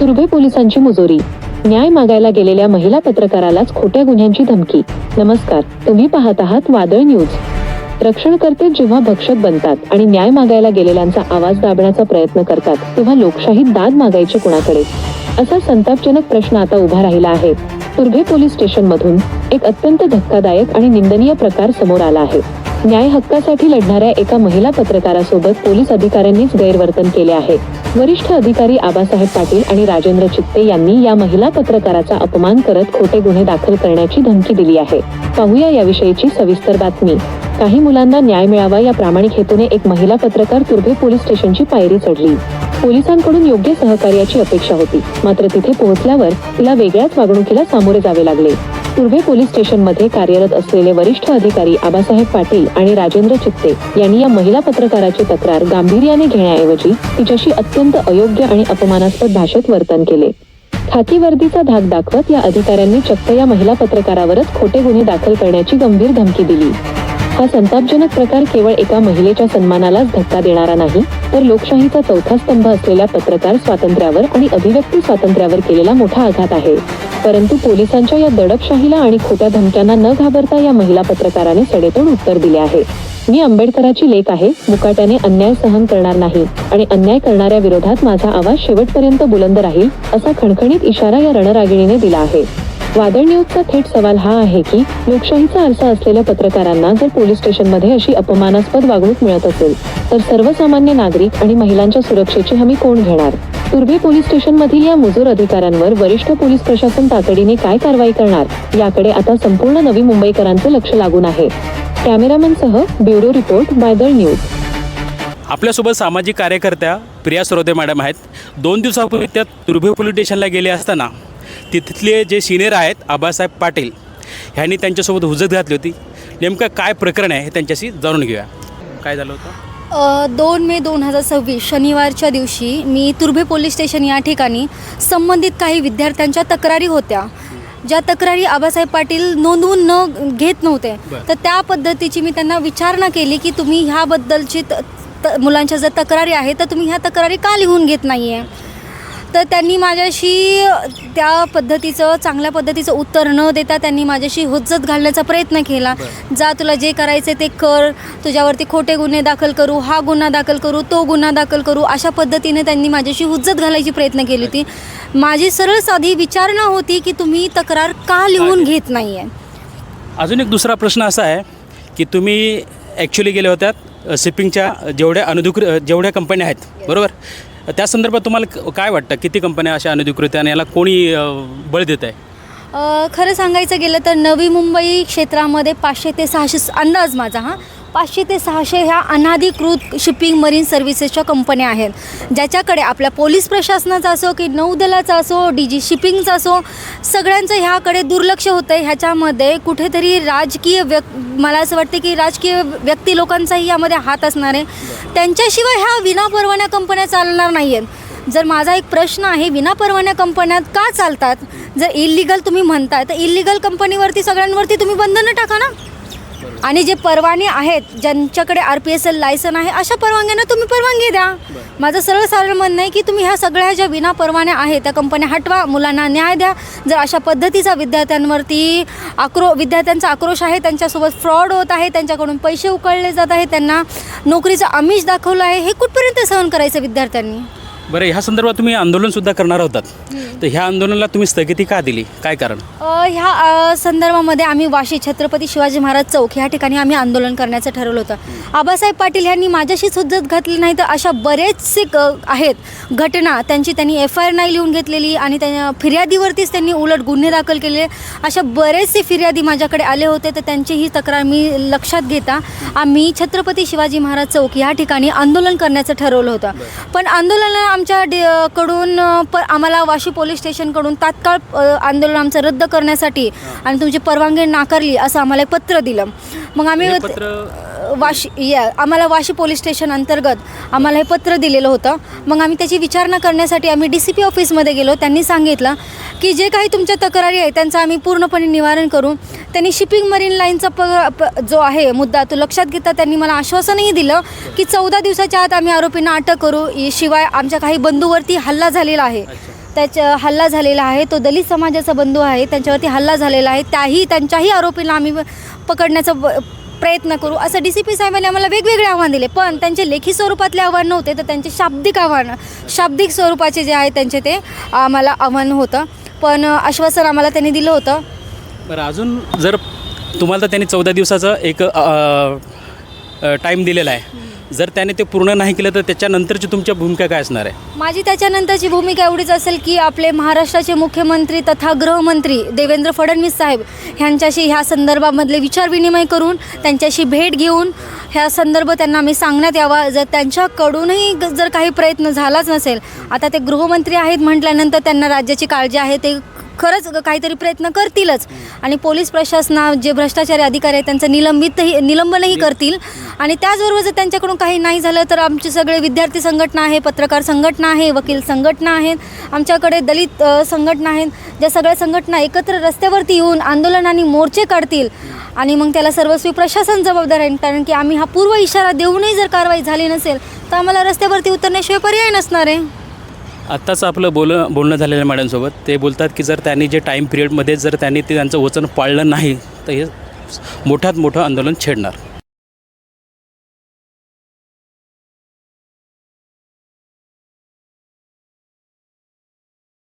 तुर्भे पोलिसांची मुजोरी. न्याय मागायला गेलेल्या महिला पत्रकारालाच खोट्या गुन्ह्यांची धमकी. नमस्कार, तुम्ही पाहत आहात वादळ न्यूज. रक्षणकर्ते जेव्हा भक्षक बनतात आणि न्याय मागायला गेलेल्यांचा आवाज दाबण्याचा प्रयत्न करतात, तेव्हा लोकशाहीत दाद मागायची कुणाकडे, असा संतापजनक प्रश्न आता उभा राहिला आहे. तुर्भे पोलीस स्टेशनमधून एक अत्यंत धक्कादायक आणि निंदनीय प्रकार समोर आला आहे. न्याय हक्कासाठी लढणाऱ्या एका महिला पत्रकारासोबत पोलीस अधिकाऱ्यांनीच गैरवर्तन केले आहे. वरिष्ठ अधिकारी आबासाहेब पाटील आणि राजेंद्र चित्ते यांनी या महिला पत्रकाराचा अपमान करत खोटे गुन्हे दाखल करण्याची धमकी दिली आहे. पाहूया याविषयीची सविस्तर बातमी. काही मुलांना न्याय मिळावा या प्रामाणिक हेतूने एक महिला पत्रकार तुर्भे पोलीस स्टेशनची पायरी चढली. पोलिसांकडून योग्य सहकार्याची अपेक्षा होती, मात्र तिथे पोहोचल्यावर तिला वेगळ्याच वागणुकीला सामोरे जावे लागले. तुर्भे पोलीस स्टेशनमध्ये कार्यरत असलेले वरिष्ठ अधिकारी आबासाहेब पाटील आणि राजेंद्र चित्ते यांनी या महिला पत्रकाराची तक्रार गांभीर्याने घेण्याऐवजी तिच्याशी अत्यंत अयोग्य आणि अपमानास्पद भाषेत वर्तन केले. खाकी वर्दीचा धाक दाखवत या अधिकाऱ्यांनी चक्क या महिला पत्रकारावरच खोटे गुन्हे दाखल करण्याची गंभीर धमकी दिली. हा संतापजनक प्रकार केवळ एका महिलेच्या सन्मानालाच धक्का देणारा नाही, तर लोकशाहीचा चौथा स्तंभ असलेल्या पत्रकार स्वातंत्र्यावर आणि अभिव्यक्ती स्वातंत्र्यावर केलेला मोठा आघात आहे. परंतु पोलिसांच्या या दडपशाहीला आणि खोट्या धमक्यांना न घाबरता या महिला पत्रकाराने सडेतोड उत्तर दिले आहे. मी आंबेडकराची लेक आहे, मुकाट्याने अन्याय सहन करणार नाही आणि अन्याय करणाऱ्या विरोधात माझा आवाज शेवटपर्यंत बुलंद राहील, असा खणखणीत इशारा या रणरागिणीने दिला आहे. वादळ न्यूजचा थेट सवाल हा आहे की लोकशाहीचा आरसा असलेल्या पत्रकारांना जर पोलीस स्टेशनमध्ये अशी अपमानास्पद वागणूक मिळत असेल, तर सर्वसामान्य नागरिक आणि महिलांच्या सुरक्षेची हमी कोण घेणार? तुर्भे पोलीस स्टेशनमधील या मुजोर अधिकाऱ्यांवर वरिष्ठ पोलीस प्रशासन तातडीने काय कारवाई करणार, याकडे आता संपूर्ण नवी मुंबईकरांचे लक्ष लागून आहे. कॅमेरामनसह ब्युरो रिपोर्ट वादळ न्यूज. आपल्यासोबत सामाजिक कार्यकर्त्या प्रिया सरोदे मॅडम आहेत. 2 दिवसापूर्वी त्या तुर्भे पोलीस स्टेशनला गेले असताना तिथले जे सिनियर आहेत आबासाहेब पाटील ह्यांनी त्यांच्यासोबत हुज्जत घातली होती. नेमकं काय प्रकरण आहे हे त्यांच्याशी जाणून घेऊया. काय झालं होतं? 2 मे 2026 शनिवारच्या दिवशी मी तुर्भे पोलीस स्टेशन या ठिकाणी संबंधित काही विद्यार्थ्यांच्या तक्रारी होत्या, ज्या तक्रारी आबासाहेब पाटील नोंदवून न घेत नव्हते. तर त्या पद्धतीची मी त्यांना विचारणा केली की तुम्ही ह्याबद्दलची मुलांच्या जर तक्रारी आहेत तर तुम्ही ह्या तक्रारी का लिहून घेत नाही आहे. तर त्यांनी माझ्याशी त्या पद्धतीचं चांगल्या पद्धतीचं उत्तर न देता त्यांनी माझ्याशी हुज्जत घालण्याचा प्रयत्न केला. जा, तुला जे करायचे ते कर, तुझ्यावरती खोटे गुन्हे दाखल करू, हा गुन्हा दाखल करू, तो गुन्हा दाखल करू, अशा पद्धतीने त्यांनी माझ्याशी हुज्जत घालायची प्रयत्न केली होती. माझी सरळ साधी विचारणा होती की तुम्ही तक्रार का लिहून घेत नाही आहे. अजून एक दुसरा प्रश्न असा आहे की तुम्ही ॲक्च्युली गेले होत्यात शिपिंगच्या जेवढ्या कंपन्या आहेत, बरोबर, त्या संदर्भात तुम्हाला काय वाटतं, किती कंपन्या अशा अनधिकृत आणि याला कोणी बळ देत आहे? खरं सांगायचं गेलं तर नवी मुंबई क्षेत्रामध्ये 500 ते 600 अंदाज माझा 500 ते 600 ह्या अनधिकृत शिपिंग मरीन सर्व्हिसेसच्या कंपन्या आहेत, ज्याच्याकडे आपल्या पोलीस प्रशासनाचा असो की नौदलाचा असो, DG शिपिंगचा असो, सगळ्यांचं ह्याकडे दुर्लक्ष होतं आहे. ह्याच्यामध्ये कुठेतरी मला असं वाटतं की राजकीय व्यक्ती लोकांचाही यामध्ये हात असणार आहे. त्यांच्याशिवाय ह्या विनापरवान्या कंपन्या चालणार नाही आहेत. जर माझा एक प्रश्न आहे, विनापरवान्या कंपन्या का चालतात? जर इल्लिगल तुम्ही म्हणताय तर इल्लिगल कंपनीवरती सगळ्यांवरती तुम्ही बंधनं टाका ना, आणि जे परवाने आहेत, ज्यांच्याकडे RPSL लायसन आहे, अशा परवानग्यांना तुम्ही परवानगी द्या. माझं सरळ म्हणणं आहे की तुम्ही ह्या सगळ्या ज्या विनापरवान्या आहेत त्या कंपन्या हटवा, मुलांना न्याय द्या. जर अशा पद्धतीचा विद्यार्थ्यांचा आक्रोश आहे, त्यांच्यासोबत फ्रॉड होत आहे, त्यांच्याकडून पैसे उकळले जात आहेत, त्यांना नोकरीचं आमिष दाखवलं आहे, हे कुठपर्यंत सहन करायचं विद्यार्थ्यांनी? बरं, ह्या संदर्भात तुम्ही आंदोलनसुद्धा करणार होतात, तर ह्या आंदोलनाला तुम्ही स्थगिती का दिली, काय कारण? ह्या संदर्भामध्ये आम्ही वाशी छत्रपती शिवाजी महाराज चौक ह्या ठिकाणी आम्ही आंदोलन करण्याचं ठरवलं होतं. आबासाहेब पाटील यांनी माझ्याशीच हुज्जत घातली नाही, तर अशा बरेचसे आहेत घटना, त्यांनी FIR नाही लिहून घेतलेली आणि त्या फिर्यादीवरतीच त्यांनी उलट गुन्हे दाखल केले. अशा बरेचसे फिर्यादी माझ्याकडे आले होते, तर त्यांची ही तक्रार मी लक्षात घेता आम्ही छत्रपती शिवाजी महाराज चौक या ठिकाणी आंदोलन करण्याचं ठरवलं होतं. पण आंदोलनाला कडून आम्हाला वाशी पोलीस स्टेशनकडून तात्काळ आंदोलन आमचं रद्द करण्यासाठी आणि तुमची परवानगी नाकारली असं आम्हाला पत्र दिलं. मग आम्ही आम्हाला वाशी पोलीस स्टेशन अंतर्गत आम्हाला हे पत्र दिलेलं होतं. मग आम्ही त्याची विचारणा करण्यासाठी आम्ही DCP ऑफिसमध्ये गेलो. त्यांनी सांगितलं की जे काही तुमच्या तक्रारी आहे त्यांचं आम्ही पूर्णपणे निवारण करू. त्यांनी शिपिंग मरीन लाईनचा जो आहे मुद्दा तो लक्षात घेता त्यांनी मला आश्वासनही दिलं की 14 दिवसाच्या आत आम्ही आरोपींना अटक करू, शिवाय आमच्या काही बंधूवरती हल्ला झालेला आहे त्याच्या हल्ला झालेला आहे, तो दलित समाजाचा बंधू आहे, त्यांच्यावरती हल्ला झालेला आहे, त्यांच्याही आरोपीला आम्ही पकडण्याचा प्रयत्न करू असं DCP साहेबांनी आम्हाला वेगवेगळे आव्हान दिले. पण त्यांचे लेखी स्वरूपातले आव्हान नव्हते, तर त्यांचे शाब्दिक स्वरूपाचे जे आहे त्यांचे ते आम्हाला आव्हान होतं. पण आश्वासन आम्हाला त्यांनी दिलं होतं. बरं, अजून जर तुम्हाला तर त्यांनी 14 दिवसाचं एक टाईम दिलेला आहे, जर त्याने ते पूर्ण नाही केलं तर त्याच्यानंतरची तुमच्या भूमिका काय असणार आहे? माझी त्याच्यानंतरची भूमिका एवढीच असेल की आपले महाराष्ट्राचे मुख्यमंत्री तथा गृहमंत्री देवेंद्र फडणवीस साहेब ह्यांच्याशी ह्या संदर्भामधले विचारविनिमय करून त्यांच्याशी भेट घेऊन ह्या संदर्भ त्यांना आम्ही सांगण्यात यावा. जर त्यांच्याकडूनही जर काही प्रयत्न झालाच नसेल, आता ते गृहमंत्री आहेत म्हटल्यानंतर त्यांना राज्याची काळजी आहे, ते खरंच काहीतरी प्रयत्न करतीलच. आणि पोलीस प्रशासना जे भ्रष्टाचारी अधिकारी आहेत त्यांचं निलंबनही करतील. आणि त्याचबरोबर जर त्यांच्याकडून काही नाही झालं तर आमचे सगळे विद्यार्थी संघटना आहे, पत्रकार संघटना आहे, वकील संघटना आहेत, आमच्याकडे दलित संघटना आहेत, ज्या सगळ्या संघटना एकत्र रस्त्यावरती येऊन आंदोलन आणि मोर्चे काढतील. आणि मग त्याला सर्वस्वी प्रशासन जबाबदार आहे, कारण की आम्ही हा पूर्व इशारा देऊनही जर कारवाई झाली नसेल तर आम्हाला रस्त्यावरती उतरण्याशिवाय पर्याय नसणार आहे. आत्ताच आपलं बोलणं झालेलं मॅडमसोबत, ते बोलतात की जर त्यांनी जे टाईम पिरियडमध्ये जर त्यांनी ते त्यांचं वचन पाळलं नाही तर हे मोठ्यात मोठं आंदोलन छेडणार.